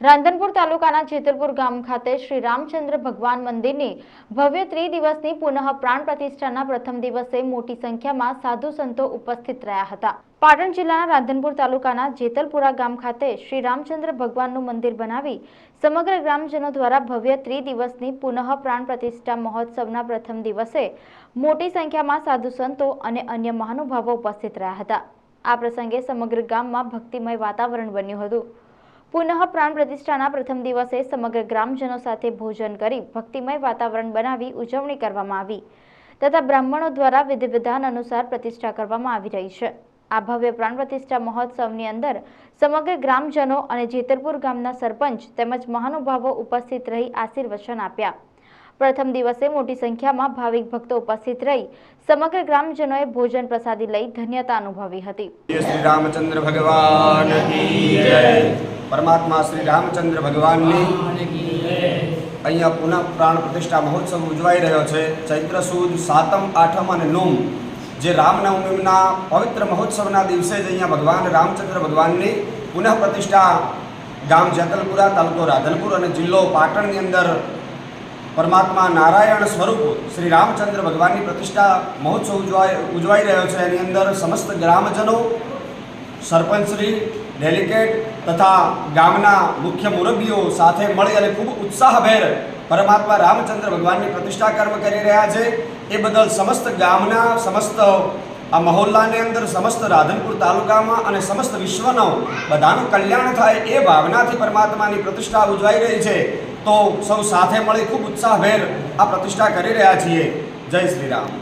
રાંધનપુર તાલુકાના જેતલપુર ગામ ખાતે શ્રી રામચંદ્ર ભગવાન મંદિરની ભવ્ય ત્રિદિવસની પુનઃ પ્રાણ પ્રતિષ્ઠાના પ્રથમ દિવસે મોટી સંખ્યામાં સાધુ સંતો ઉપસ્થિત રહ્યા હતા। પાટણ જિલ્લાના રાંધનપુર તાલુકાના જેતલપુરા ગામ ખાતે શ્રી રામચંદ્ર ભગવાનનું મંદિર બનાવી સમગ્ર ગ્રામજનો દ્વારા ભવ્ય ત્રિદિવસની પુનઃ પ્રાણ પ્રતિષ્ઠા મહોત્સવના પ્રથમ દિવસે મોટી સંખ્યામાં સાધુ સંતો અને અન્ય મહાનુભાવો ઉપસ્થિત રહ્યા હતા। આ પ્રસંગે સમગ્ર ગામમાં ભક્તિમય વાતાવરણ બન્યું હતું। પુનઃ પ્રાણ પ્રતિષ્ઠાના પ્રથમ દિવસે સમગ્ર ગ્રામજનો સાથે ભોજન કરી ભક્તિમય વાતાવરણ બનાવી ઉજવણી કરવામાં આવી તથા બ્રાહ્મણો દ્વારા વિધિ વિધાન અનુસાર પ્રતિષ્ઠા કરવામાં આવી રહી છે। આ ભવ્ય પ્રાણ પ્રતિષ્ઠા મહોત્સવની અંદર સમગ્ર ગ્રામજનો અને જેતલપુર ગામના સરપંચ તેમજ મહાનુભાવો ઉપસ્થિત રહી આશીર્વચન આપ્યા। પ્રથમ દિવસે મોટી સંખ્યામાં ભાવિક ભક્તો ઉપસ્થિત રહી સમગ્ર ગ્રામજનોએ ભોજન પ્રસાદી લઈ ધન્યતા અનુભવી હતી। શ્રી રામચંદ્ર ભગવાન કી જય। પરમાત્મા શ્રી રામચંદ્ર ભગવાનની અહીંયા પુનઃ પ્રાણ પ્રતિષ્ઠા મહોત્સવ ઉજવાઈ રહ્યો છે। ચૈત્ર સુદ 7મ 8મ અને 9મ જે રામનવમીના પવિત્ર મહોત્સવના દિવસે જ અહીંયા ભગવાન રામચંદ્ર ભગવાનની પુનઃ પ્રતિષ્ઠા ગામ જેતલપુરા, તાલુકો રાધનપુર અને જિલ્લો પાટણની અંદર પરમાત્મા નારાયણ સ્વરૂપ શ્રી રામચંદ્ર ભગવાનની પ્રતિષ્ઠા મહોત્સવ ઉજવાઈ રહ્યો છે। એની અંદર સમસ્ત ગ્રામજનો, સરપંચશ્રી, ડેલિકેટ તથા ગામના મુખ્ય મુરબ્બીઓ સાથે મળી અને ખૂબ ઉત્સાહભેર પરમાત્મા રામચંદ્ર ભગવાનની પ્રતિષ્ઠા કર્મ કરી રહ્યા છે। એ બદલ સમસ્ત ગામના, સમસ્ત આ મહોલ્લાની અંદર, સમસ્ત રાધનપુર તાલુકામાં અને સમસ્ત વિશ્વનો બધાનું કલ્યાણ થાય એ ભાવનાથી પરમાત્માની પ્રતિષ્ઠા ઉજવાઈ રહી છે। તો સૌ સાથે મળી ખૂબ ઉત્સાહભેર આ પ્રતિષ્ઠા કરી રહ્યા છીએ। જય શ્રી રામ।